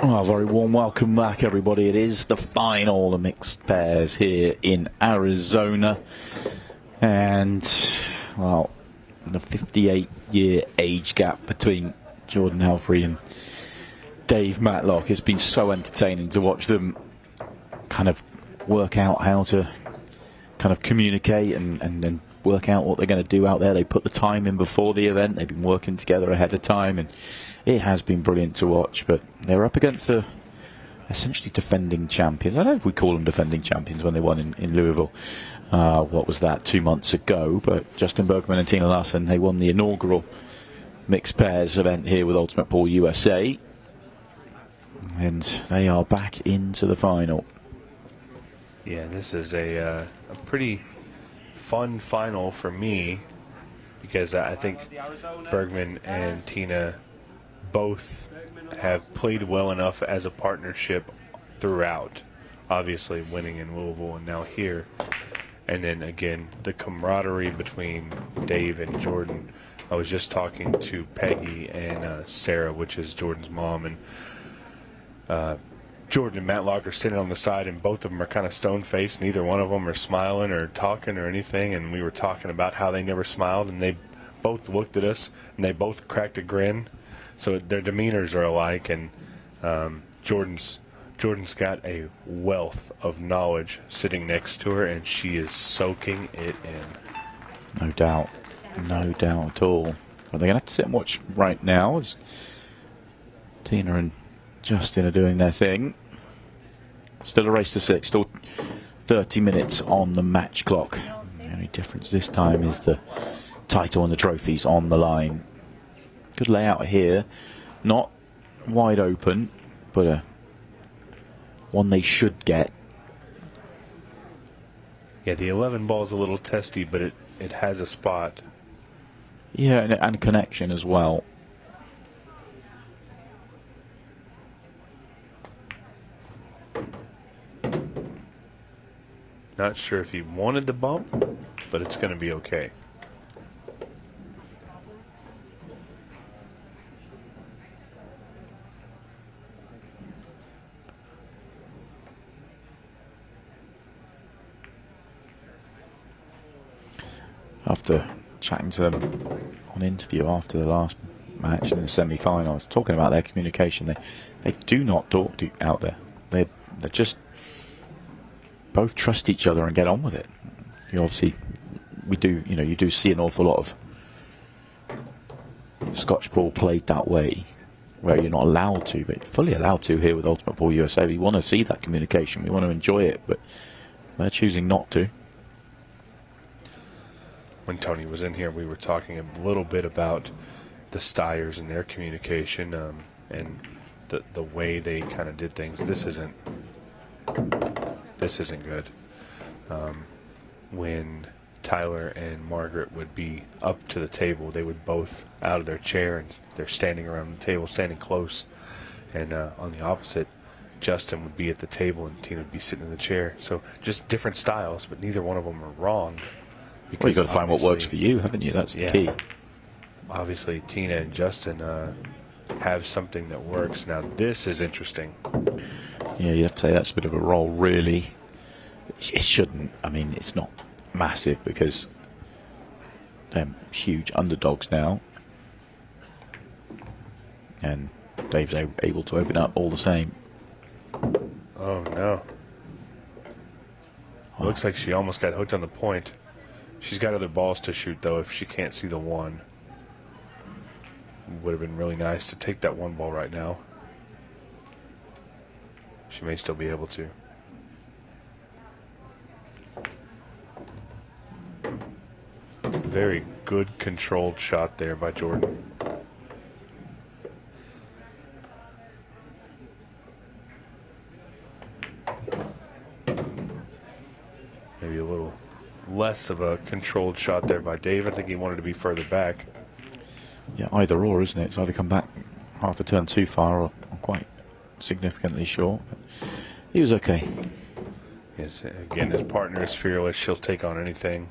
Well, very warm welcome back, everybody. It is the final, the mixed pairs here in Arizona. And, well, the 58-year age gap between Jordan Helfery and Dave Matlock has been so entertaining to watch them kind of work out how to kind of communicate and work out what they're going to do out there. They put the time in before the event. They've been working together ahead of time, and it has been brilliant to watch. But they're up against the essentially defending champions. I don't know if we call them defending champions when they won in Louisville. What was that, 2 months ago? But Justin Bergman and Tina Larsen, they won the inaugural mixed pairs event here with Ultimate Pool USA. And they are back into the final. Yeah, this is a pretty fun final for me because I think Bergman and Tina both have played well enough as a partnership throughout. Obviously winning in Louisville and now here. And then again, the camaraderie between Dave and Jordan. I was just talking to Peggy and Sarah, which is Jordan's mom, and Jordan and Matlock are sitting on the side, and both of them are kind of stone-faced. Neither one of them are smiling or talking or anything, and we were talking about how they never smiled, and they both looked at us, and they both cracked a grin. So their demeanors are alike, and Jordan's got a wealth of knowledge sitting next to her, and she is soaking it in. No doubt. No doubt at all. But they're going to have to sit and watch right now as Tina and Justin are doing their thing. Still a race to 6, still 30 minutes on the match clock. The only difference this time is the title and the trophies on the line. Good layout here. Not wide open, but one they should get. Yeah, the 11 ball is a little testy, but it has a spot. Yeah, and connection as well. Not sure if he wanted the bump, but it's going to be okay. After chatting to them on interview after the last match in the semi-final, I was talking about their communication. They do not talk to out there. They're just both trust each other and get on with it. You obviously, you do see an awful lot of Scotch pool played that way, where you're not allowed to, but fully allowed to here with Ultimate Pool USA. We want to see that communication. We want to enjoy it, but they're choosing not to. When Tony was in here, we were talking a little bit about the Styers and their communication and the way they kind of did things. This isn't good. When Tyler and Margaret would be up to the table, they would both out of their chair, and they're standing around the table, standing close. And on the opposite, Justin would be at the table and Tina would be sitting in the chair. So just different styles, but neither one of them are wrong. Well, you've got to find what works for you, haven't you? That's the key. Obviously, Tina and Justin have something that works. Now, this is interesting. Yeah, you have to say that's a bit of a roll, really. It shouldn't. I mean, it's not massive because they're huge underdogs now. And Dave's able to open up all the same. Oh, no. Looks like she almost got hooked on the point. She's got other balls to shoot, though, if she can't see the one. Would have been really nice to take that one ball right now. She may still be able to. Very good controlled shot there by Jordan. Maybe a little less of a controlled shot there by Dave. I think he wanted to be further back. Yeah, either or, isn't it? It's either come back half a turn too far or quite significantly short. But he was okay. Yes, again, his partner is fearless. She'll take on anything.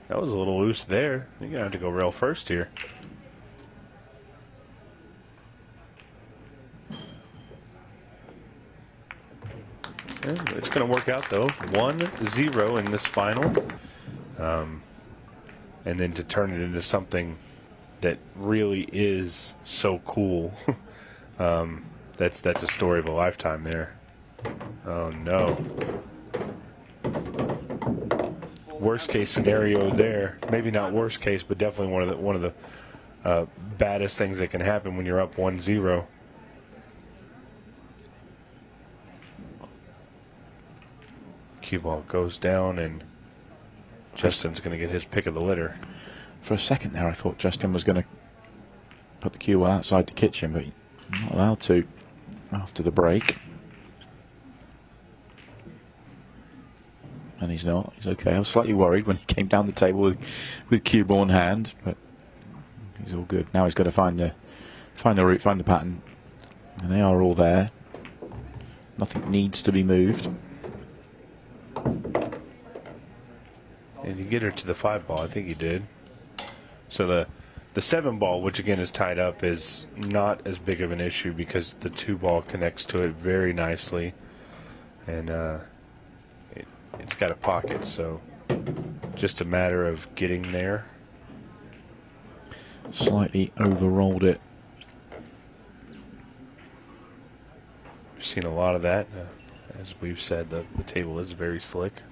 That was a little loose there. You're going to have to go rail first here. Yeah, it's going to work out, though. 1-0 in this final. And then to turn it into something that really is so cool. That's a story of a lifetime there. Oh, no. Worst case scenario there. Maybe not worst case, but definitely one of the baddest things that can happen when you're up 1-0. Cue ball goes down, and Justin's going to get his pick of the litter. For a second there, I thought Justin was going to put the cue ball outside the kitchen, but he's not allowed to after the break. And he's not. He's okay. I was slightly worried when he came down the table with cue ball in hand, but he's all good. Now he's got to find the route, find the pattern, and they are all there. Nothing needs to be moved. And you get her to the 5 ball. I think you did. So the 7 ball, which again is tied up, is not as big of an issue because the 2 ball connects to it very nicely, and it's got a pocket. So just a matter of getting there. Slightly overrolled it. We've seen a lot of that. As we've said, the table is very slick.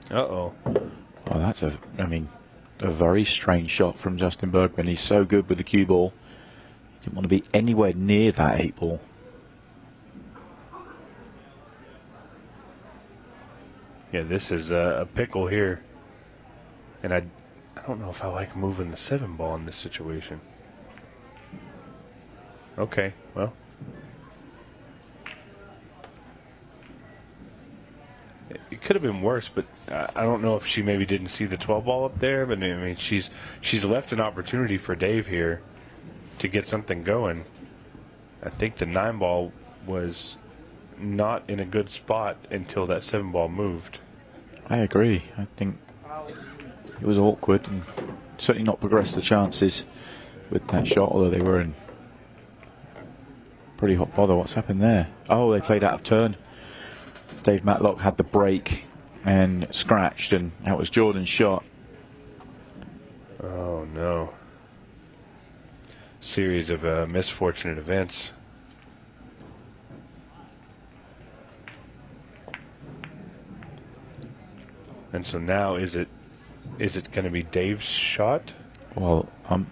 Uh-oh. Oh, that's a very strange shot from Justin Bergman. He's so good with the cue ball. He didn't want to be anywhere near that 8 ball. Yeah, this is a pickle here. And I don't know if I like moving the 7 ball in this situation. Okay, well. It could have been worse, but I don't know if she maybe didn't see the 12 ball up there. But I mean, she's left an opportunity for Dave here to get something going. I think the 9 ball was not in a good spot until that 7 ball moved. I agree. I think it was awkward and certainly not progressed the chances with that shot, although they were in pretty hot bother. What's happened there? Oh, they played out of turn. Dave Matlock had the break and scratched, and that was Jordan's shot. Oh, no. Series of misfortunate events. And so now is it going to be Dave's shot? Well,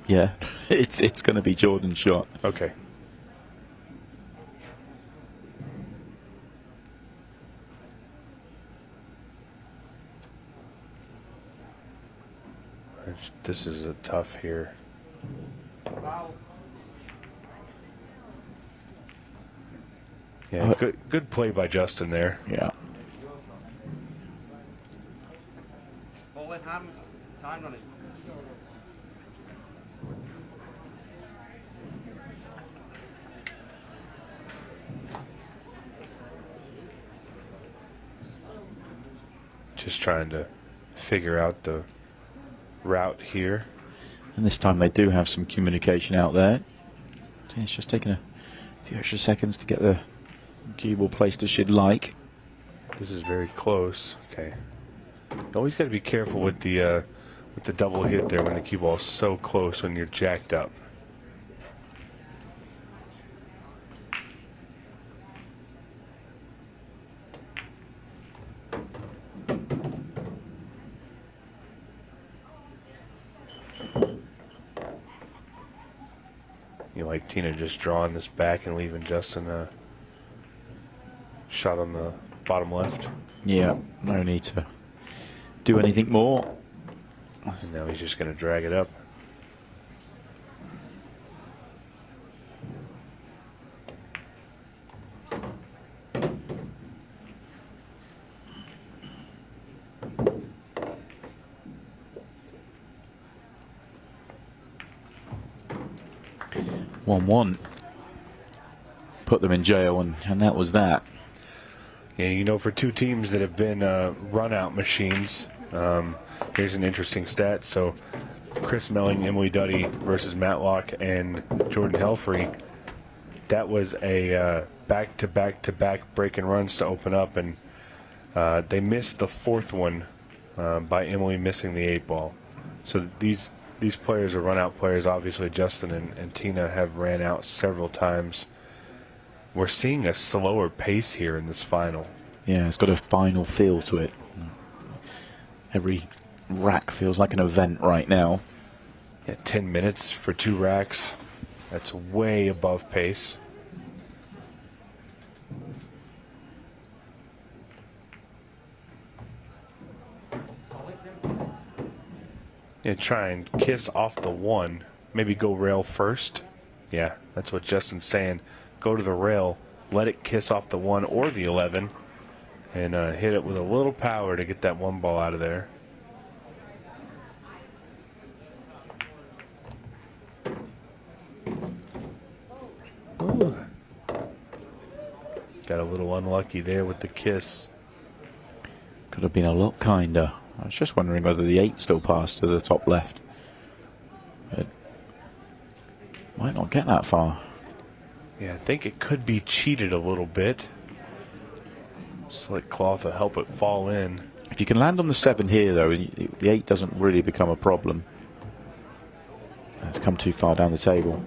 yeah, it's going to be Jordan's shot. Okay. This is a tough here. Yeah, good play by Justin there. Yeah. Just trying to figure out the route here. And this time they do have some communication out there. It's just taking a few extra seconds to get the cue ball placed as she'd like. This is very close. Okay. Always got to be careful with the double hit there when the cue ball is so close when you're jacked up. You like Tina just drawing this back and leaving Justin a shot on the bottom left? Yeah, no need to do anything more. And now he's just going to drag it up. 1-1. Put them in jail, and that was that. Yeah, you know, for two teams that have been run-out machines, here's an interesting stat. So Chris Melling, Emily Duddy versus Matlock and Jordan Helfery. That was a back-to-back-to-back break and runs to open up, and they missed the fourth one by Emily missing the 8-ball. So these players are run-out players. Obviously, Justin and Tina have ran out several times. We're seeing a slower pace here in this final. Yeah, it's got a final feel to it. Every rack feels like an event right now. Yeah, 10 minutes for 2 racks. That's way above pace. Yeah, try and kiss off the 1. Maybe go rail first. Yeah, that's what Justin's saying. Go to the rail, let it kiss off the 1 or the 11, and hit it with a little power to get that 1 ball out of there. Ooh. Got a little unlucky there with the kiss. Could have been a lot kinder. I was just wondering whether the 8 still passed to the top left. It might not get that far. Yeah, I think it could be cheated a little bit. Slick cloth will help it fall in. If you can land on the 7 here, though, the 8 doesn't really become a problem. It's come too far down the table.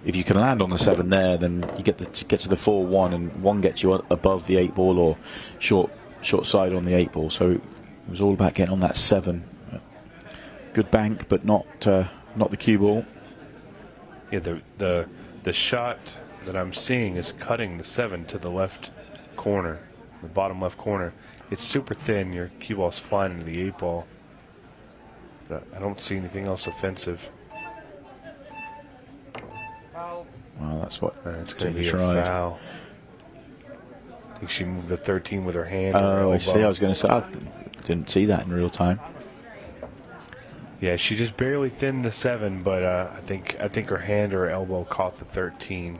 If you can land on the 7 there, then you get to the 4-1, and 1 gets you above the 8-ball or short side on the 8-ball. So it was all about getting on that 7. Good bank, but not the cue ball. Yeah, the shot that I'm seeing is cutting the 7 to the left corner, the bottom left corner. It's super thin. Your cue ball's flying into the 8-ball. But I don't see anything else offensive. Well, that's what It's going to be a tried. foul. I think she moved the 13 with her hand. Oh, I see. I was going to say, I didn't see that in real time. Yeah, she just barely thinned the 7, but I think her hand or her elbow caught the 13.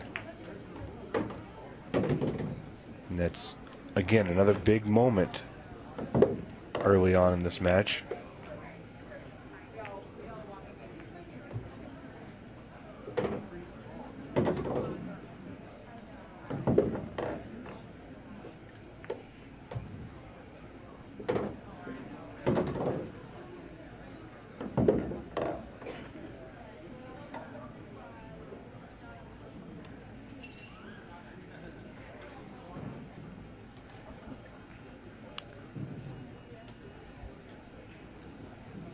And that's, again, another big moment early on in this match.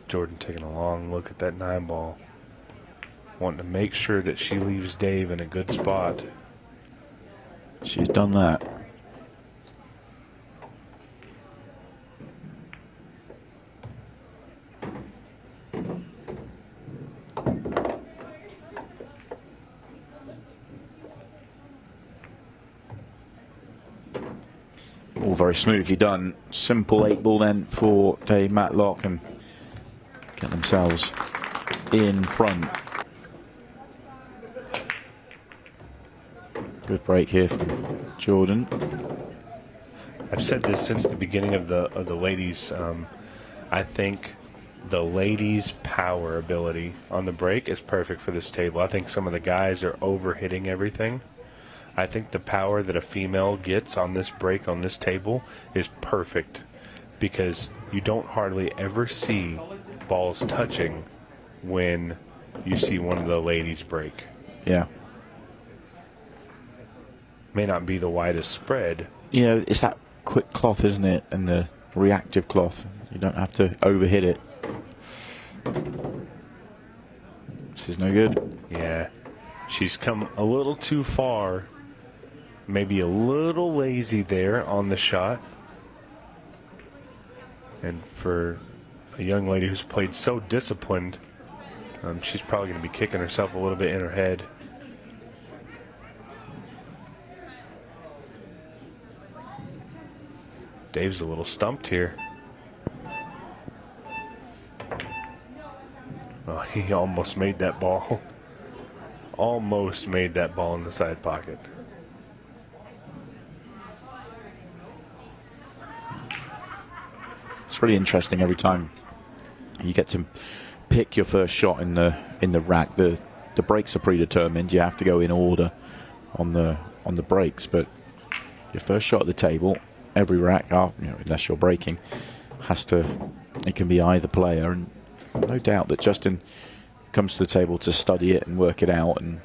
Jordan taking a long look at that 9-ball, wanting to make sure that she leaves Dave in a good spot. She's done that. All very smoothly done. Simple 8-ball then for Dave Matlock, and get themselves in front. Good break here from Jordan. I've said this since the beginning of the ladies. I think the ladies' power ability on the break is perfect for this table. I think some of the guys are over-hitting everything. I think the power that a female gets on this break on this table is perfect, because you don't hardly ever see balls touching when you see one of the ladies break. Yeah. May not be the widest spread. You know, it's that quick cloth, isn't it? And the reactive cloth. You don't have to overhit it. This is no good. Yeah. She's come a little too far. Maybe a little lazy there on the shot. And for a young lady who's played so disciplined, she's probably going to be kicking herself a little bit in her head. Dave's a little stumped here. Oh, he almost made that ball. almost made that ball in the side pocket. It's really interesting every time you get to pick your first shot in the rack. The breaks are predetermined. You have to go in order on the breaks, but your first shot at the table, every rack, unless you're breaking, it can be either player, and no doubt that Justin comes to the table to study it and work it out, and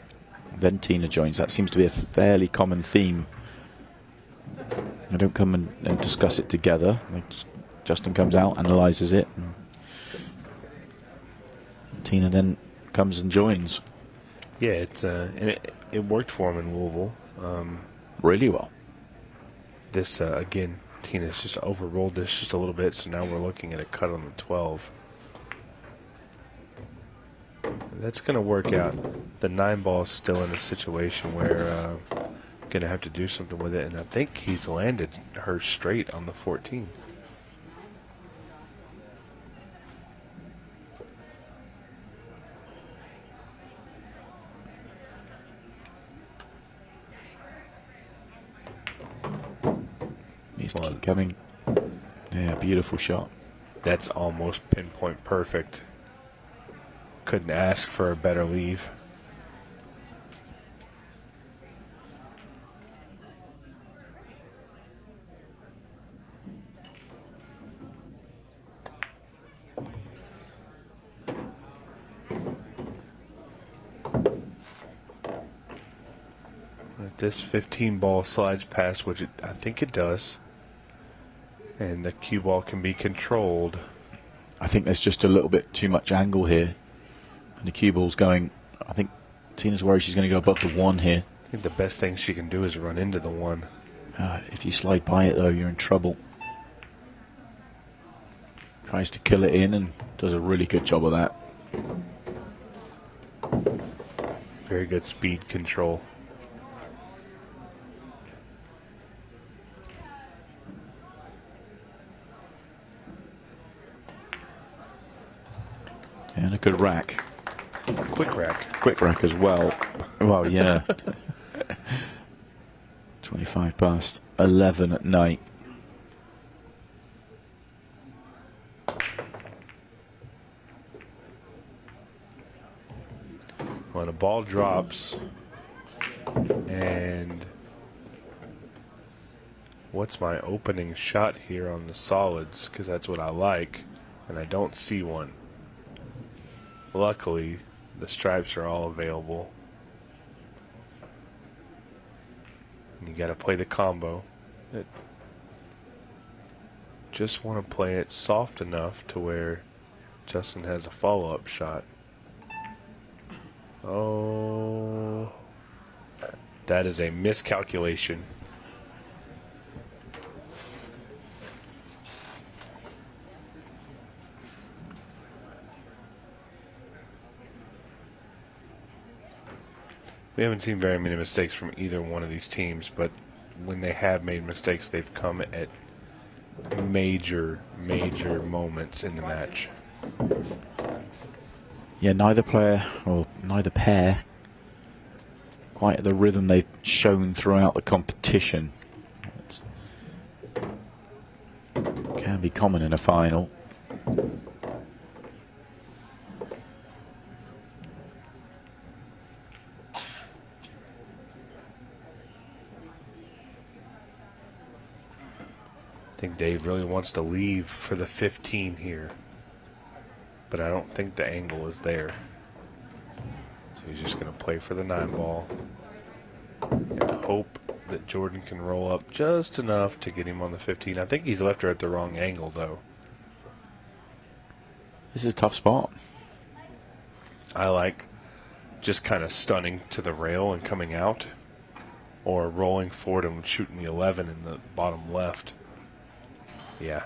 then Tina joins. That seems to be a fairly common theme. They don't come and discuss it together. Justin comes out, analyses it, and Tina then comes and joins. Yeah, and it worked for him in Louisville. Really well. This, again, Tina's just overrolled this just a little bit, so now we're looking at a cut on the 12. That's going to work out. The 9 ball is still in a situation where going to have to do something with it, and I think he's landed her straight on the 14. Needs to keep coming. Yeah, beautiful shot. That's almost pinpoint perfect. Couldn't ask for a better leave. If this 15 ball slides past, which I think it does, and the cue ball can be controlled. I think there's just a little bit too much angle here. And the cue ball's going, I think Tina's worried she's going to go above the 1 here. I think the best thing she can do is run into the 1. If you slide by it, though, you're in trouble. Tries to kill it in and does a really good job of that. Very good speed control. And a good rack. Quick rack. Quick rack as well. Well, yeah. 25 past 11 at night. When the ball drops, and what's my opening shot here on the solids? Because that's what I like, and I don't see one. Luckily, the stripes are all available. And you got to play the combo. Just want to play it soft enough to where Justin has a follow-up shot. Oh, that is a miscalculation. We haven't seen very many mistakes from either one of these teams, but when they have made mistakes, they've come at major, major moments in the match. Yeah, neither pair quite at the rhythm they've shown throughout the competition. It can be common in a final. I think Dave really wants to leave for the 15 here, but I don't think the angle is there. So he's just going to play for the 9 ball and hope that Jordan can roll up just enough to get him on the 15. I think he's left her at the wrong angle, though. This is a tough spot. I like just kind of stunning to the rail and coming out, or rolling forward and shooting the 11 in the bottom left. Yeah.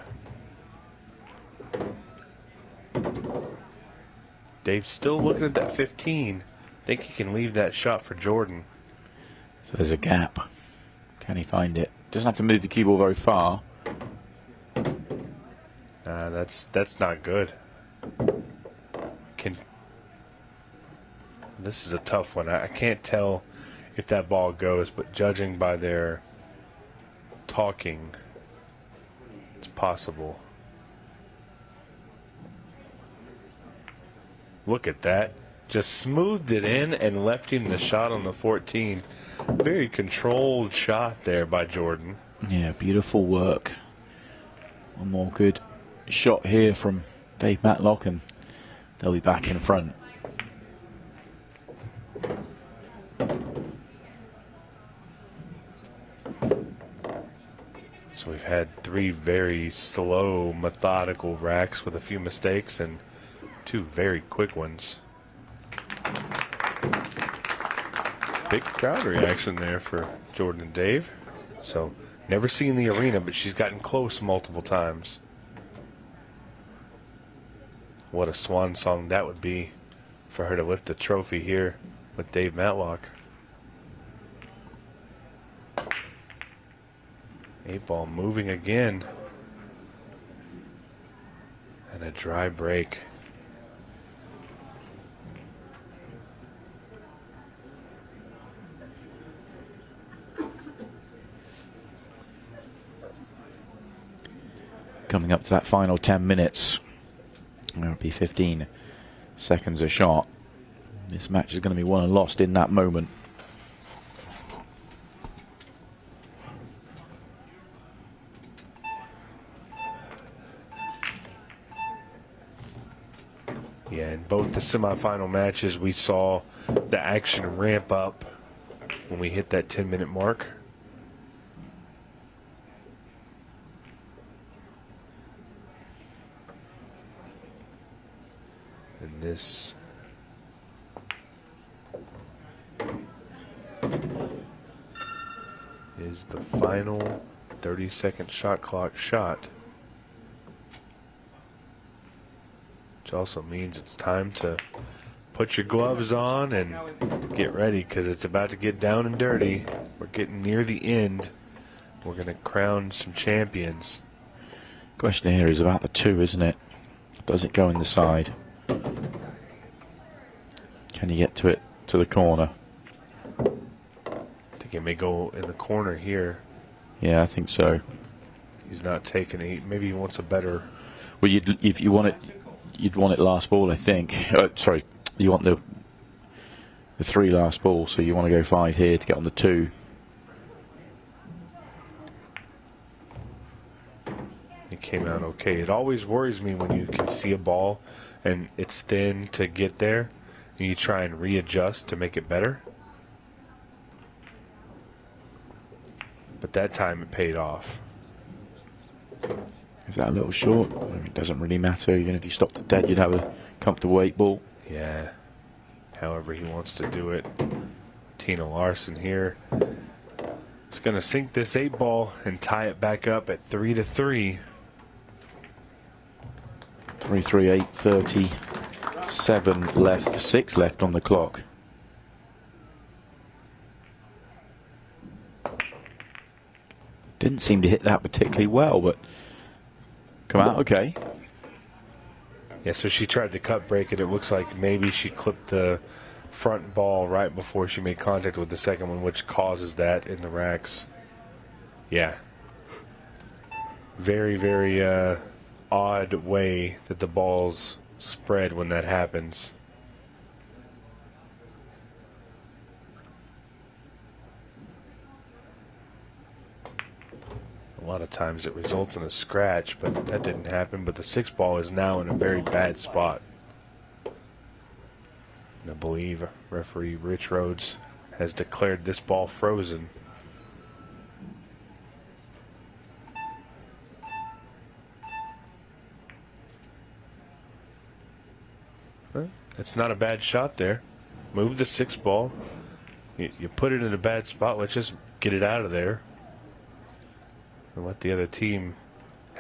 Dave's still looking at that 15. Think he can leave that shot for Jordan. So there's a gap. Can he find it? Doesn't have to move the cue ball very far. That's not good. This is a tough one. I can't tell if that ball goes, but judging by their talking, it's possible. Look at that. Just smoothed it in and left him the shot on the 14. Very controlled shot there by Jordan. Yeah, beautiful work. One more good shot here from Dave Matlock, and they'll be back in front. So we've had 3 very slow, methodical racks with a few mistakes and 2 very quick ones. Big crowd reaction there for Jordan and Dave. So never seen the arena, but she's gotten close multiple times. What a swan song that would be for her to lift the trophy here with Dave Matlock. 8 ball moving again. And a dry break. Coming up to that final 10 minutes. There'll be 15 seconds a shot. This match is going to be won and lost in that moment. Yeah, in both the semifinal matches, we saw the action ramp up when we hit that 10-minute mark. And this is the final 30-second shot clock shot. Which also means it's time to put your gloves on and get ready, because it's about to get down and dirty. We're getting near the end. We're going to crown some champions. Question here is about the 2, isn't it? Does it go in the side? Can you get to it, to the corner? I think it may go in the corner here. Yeah, I think so. He's not taking it. Maybe he wants a better... Well, if you want it, you'd want it last ball, I think. Sorry, you want the 3 last ball, so you want to go 5 here to get on the 2. It came out okay. It always worries me when you can see a ball and it's thin to get there, and you try and readjust to make it better. But that time it paid off. Is that a little short? I mean, it doesn't really matter. Even if you stopped it dead, you'd have a comfortable 8 ball. Yeah. However he wants to do it. Tina Larsen here. It's going to sink this 8 ball and tie it back up at 3-3. 3-3, 8:37 left. 6 left on the clock. Didn't seem to hit that particularly well, but come out okay. Yeah, so she tried to cut break it. It looks like maybe she clipped the front ball right before she made contact with the second one, which causes that in the racks. Yeah. Very, very odd way that the balls spread when that happens. A lot of times it results in a scratch, but that didn't happen. But the 6 ball is now in a very bad spot. And I believe referee Rich Rhodes has declared this ball frozen. Well, that's not a bad shot there. Move the 6 ball. You put it in a bad spot. Let's just get it out of there and let the other team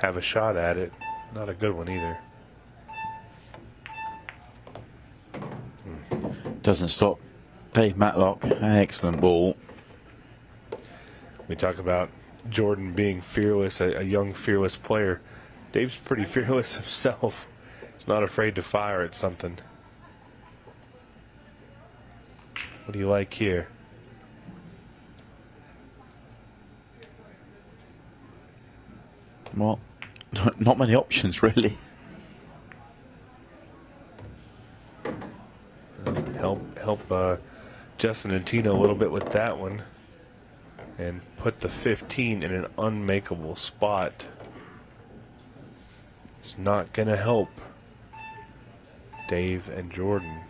have a shot at it. Not a good one either. Doesn't stop Dave Matlock. Excellent ball. We talk about Jordan being fearless, a young fearless player. Dave's pretty fearless himself. He's not afraid to fire at something. What do you like here? Well, not many options, really. Help Justin and Tina a little bit with that one. And put the 15 in an unmakeable spot. It's not going to help Dave and Jordan.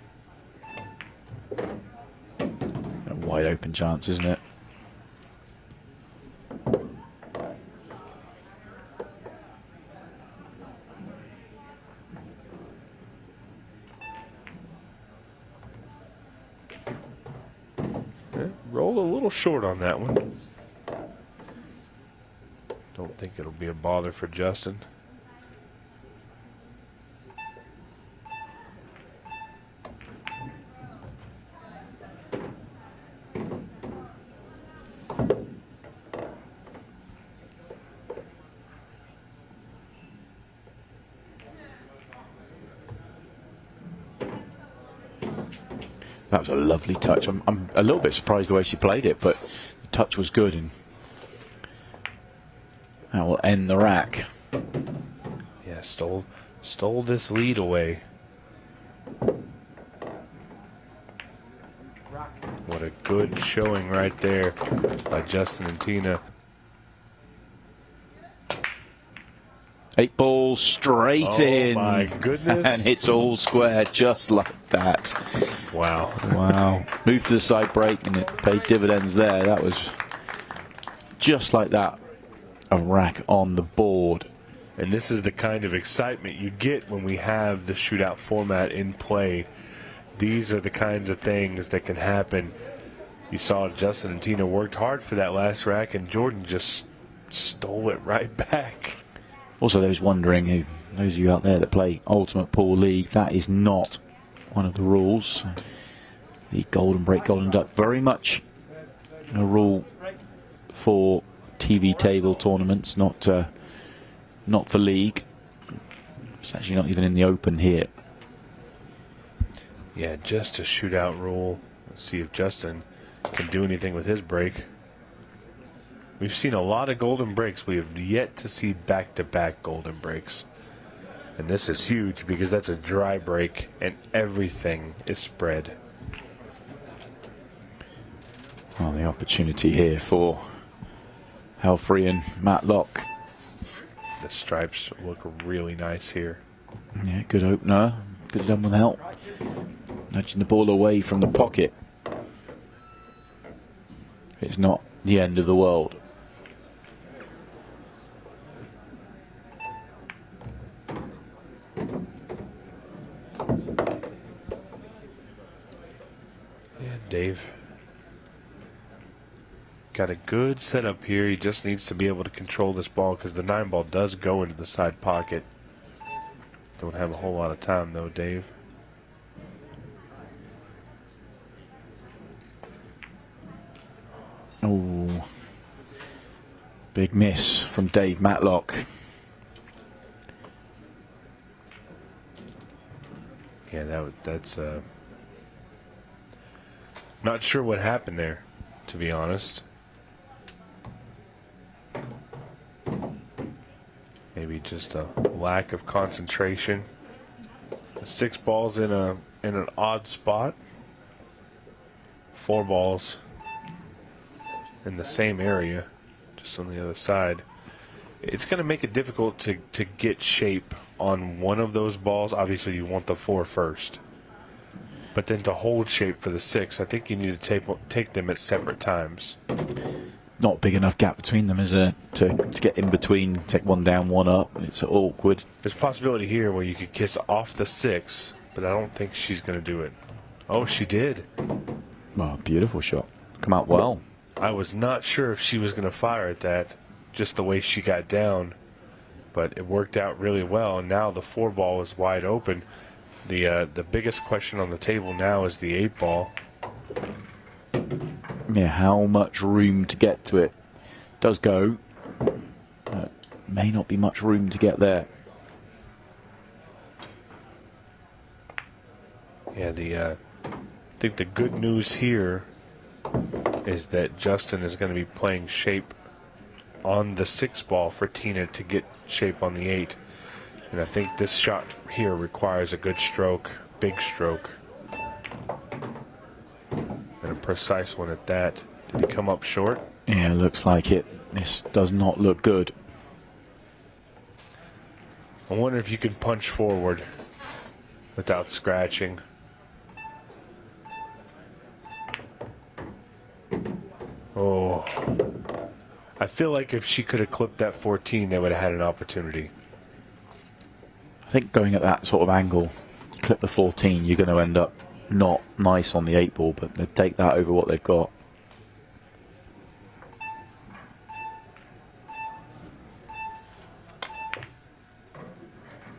A wide open chance, isn't it? Rolled a little short on that one. Don't think it'll be a bother for Justin. That was a lovely touch. I'm a little bit surprised the way she played it, but the touch was good, and that will end the rack. Yeah, stole this lead away. What a good showing right there by Justin and Tina. 8 balls straight in. Oh my goodness. And it's all square just like that. Wow. Wow. Moved to the side break and it paid dividends there. That was just like that. A rack on the board. And this is the kind of excitement you get when we have the shootout format in play. These are the kinds of things that can happen. You saw Justin and Tina worked hard for that last rack, and Jordan just stole it right back. Also, those wondering, those of you out there that play Ultimate Pool League, that is not one of the rules. The Golden Break, Golden Duck, very much a rule for TV table tournaments, not for league. It's actually not even in the open here. Yeah, just a shootout rule. Let's see if Justin can do anything with his break. We've seen a lot of golden breaks. We have yet to see back-to-back golden breaks. And this is huge because that's a dry break and everything is spread. Well, the opportunity here for Helfery and Matlock. The stripes look really nice here. Yeah, good opener. Good done with help. Nudging the ball away from the pocket. It's not the end of the world. Dave got a good setup here. He just needs to be able to control this ball because the 9 ball does go into the side pocket. Don't have a whole lot of time though, Dave. Oh, big miss from Dave Matlock. Yeah, that's not sure what happened there, to be honest. Maybe just a lack of concentration. 6 balls in an odd spot. 4 balls in the same area, just on the other side. It's going to make it difficult to get shape on one of those balls. Obviously, you want the 4 first. But then to hold shape for the 6, I think you need to take them at separate times. Not a big enough gap between them, is there, to get in between, take one down, one up. It's awkward. There's a possibility here where you could kiss off the 6, but I don't think she's going to do it. Oh, she did. Oh, beautiful shot. Come out well. I was not sure if she was going to fire at that, just the way she got down. But it worked out really well, and now the 4 ball is wide open. The biggest question on the table now is the 8 ball. Yeah, how much room to get to it? Does go, but may not be much room to get there. Yeah, the think the good news here is that Justin is going to be playing shape on the 6 ball for Tina to get shape on the 8. And I think this shot here requires a good stroke, big stroke, and a precise one at that. Did he come up short? Yeah, looks like it. This does not look good. I wonder if you can punch forward without scratching. Oh. I feel like if she could have clipped that 14, they would have had an opportunity. I think going at that sort of angle, clip the 14, you're going to end up not nice on the 8 ball, but they take that over what they've got.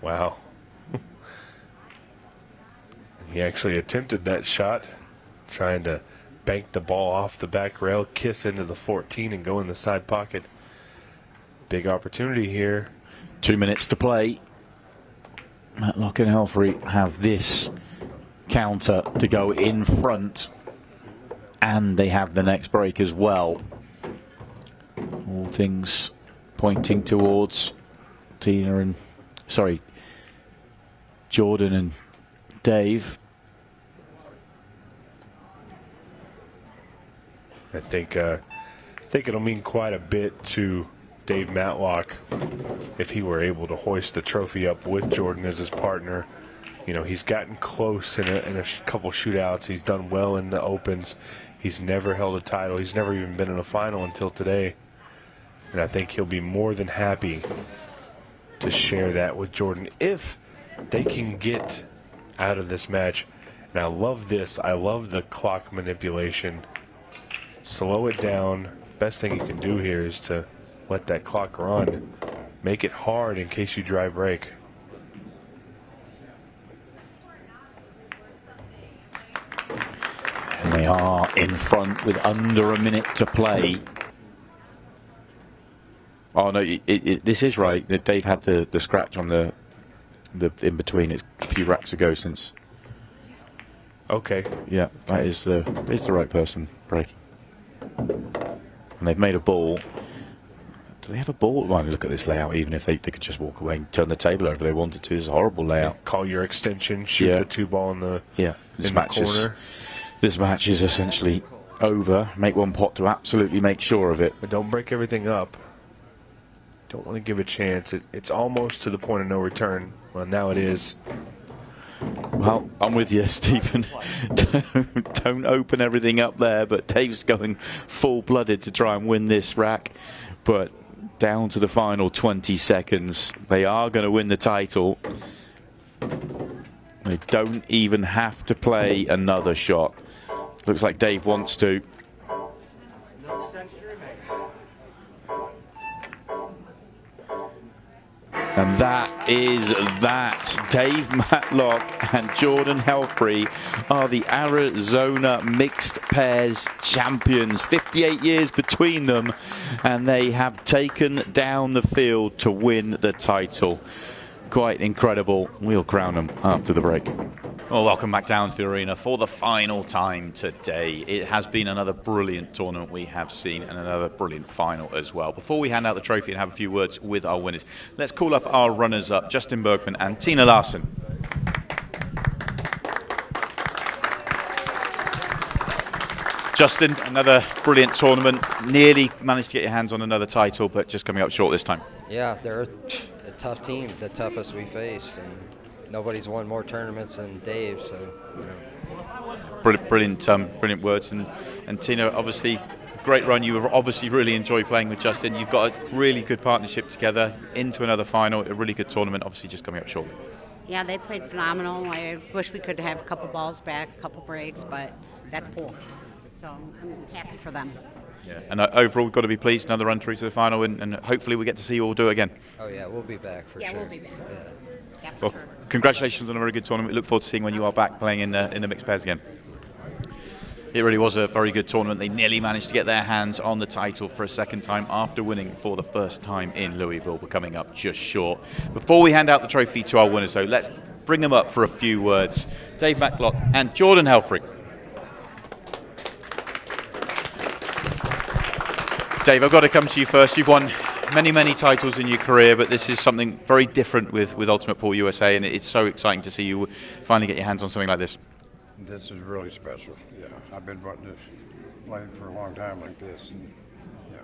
Wow. He actually attempted that shot, trying to bank the ball off the back rail, kiss into the 14, and go in the side pocket. Big opportunity here. 2 minutes to play. Matlock and Helfery have this counter to go in front, and they have the next break as well. All things pointing towards Jordan and Dave. I think it'll mean quite a bit to Dave Matlock if he were able to hoist the trophy up with Jordan as his partner. You know, he's gotten close in a couple shootouts. He's done well in the opens. He's never held a title. He's never even been in a final until today. And I think he'll be more than happy to share that with Jordan if they can get out of this match. And I love this. I love the clock manipulation. Slow it down. Best thing you can do here is to let that clock run. Make it hard in case you dry break. And they are in front with under a minute to play. Oh no, this is right. Dave had the scratch on the in between. It's a few racks ago since. Okay. Yeah, that is the right person breaking. And they've made a ball. Do they have a ball? Well, look at this layout. Even if they could just walk away and turn the table over if they wanted to. It's a horrible layout. Call your extension. Shoot the 2 ball in the corner. This match is essentially over. Make one pot to absolutely make sure of it. But don't break everything up. Don't want to give a chance. It's almost to the point of no return. Well, now it is. Well, I'm with you, Stephen. Don't open everything up there, but Dave's going full-blooded to try and win this rack. But down to the final 20 seconds. They are going to win the title. They don't even have to play another shot. Looks like Dave wants to. And that is that. Dave Matlock and Jordan Helfery are the Arizona Mixed Pairs champions. 58 years between them, and they have taken down the field to win the title. Quite incredible. We'll crown them after the break. Well, welcome back down to the arena for the final time today. It has been another brilliant tournament we have seen, and another brilliant final as well. Before we hand out the trophy and have a few words with our winners, let's call up our runners-up, Justin Bergman and Tina Larsen. Justin, another brilliant tournament. Nearly managed to get your hands on another title, but just coming up short this time. Yeah, they're a tough team, the toughest we faced, and nobody's won more tournaments than Dave, so, you know. Brilliant words. And Tina, obviously, great run. You obviously really enjoy playing with Justin. You've got a really good partnership together into another final, a really good tournament, obviously just coming up short. Yeah, they played phenomenal. I wish we could have a couple balls back, a couple breaks, but that's cool. So I'm happy for them. Yeah, and overall, we've got to be pleased. Another run through to the final, and hopefully we get to see you all do it again. Oh, yeah, we'll be back for sure. Yeah, we'll be back. Yeah, for Well, sure. congratulations on a very good tournament. We look forward to seeing when you are back playing in the mixed pairs again. It really was a very good tournament. They nearly managed to get their hands on the title for a second time after winning for the first time in Louisville, but coming up just short. Before we hand out the trophy to our winners, though, let's bring them up for a few words. Dave Matlock and Jordan Helfery. Dave, I've got to come to you first. You've won many titles in your career, but this is something very different with Ultimate Pool USA, and it's so exciting to see you finally get your hands on something like this. This is really special. Yeah, I've been wanting to play for a long time like this. And, yeah.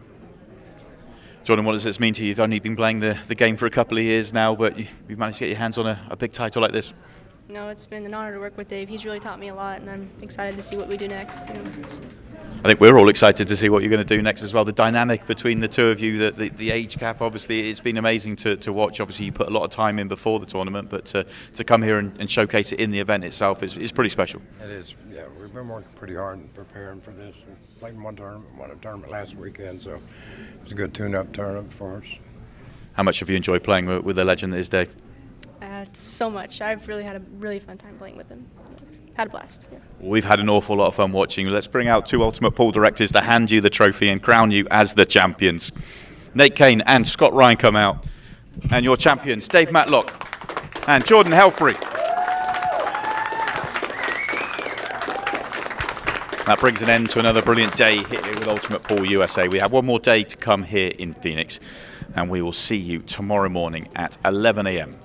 Jordan, what does this mean to you? You've only been playing the game for a couple of years now, but you've managed to get your hands on a big title like this. No, it's been an honor to work with Dave. He's really taught me a lot, and I'm excited to see what we do next. I think we're all excited to see what you're going to do next as well. The dynamic between the two of you, the age gap, obviously, it's been amazing to watch. Obviously, you put a lot of time in before the tournament, but to come here and showcase it in the event itself is pretty special. It is. Yeah, we've been working pretty hard preparing for this. We played in won a tournament last weekend, so it's a good tune-up tournament for us. How much have you enjoyed playing with the legend that is Dave? So much. I've really had a really fun time playing with him. Had a blast. Yeah. We've had an awful lot of fun watching. Let's bring out two Ultimate Pool directors to hand you the trophy and crown you as the champions. Nate Kane and Scott Ryan come out. And your champions, Dave Matlock and Jordan Helfery. That brings an end to another brilliant day here with Ultimate Pool USA. We have one more day to come here in Phoenix, and we will see you tomorrow morning at 11 a.m.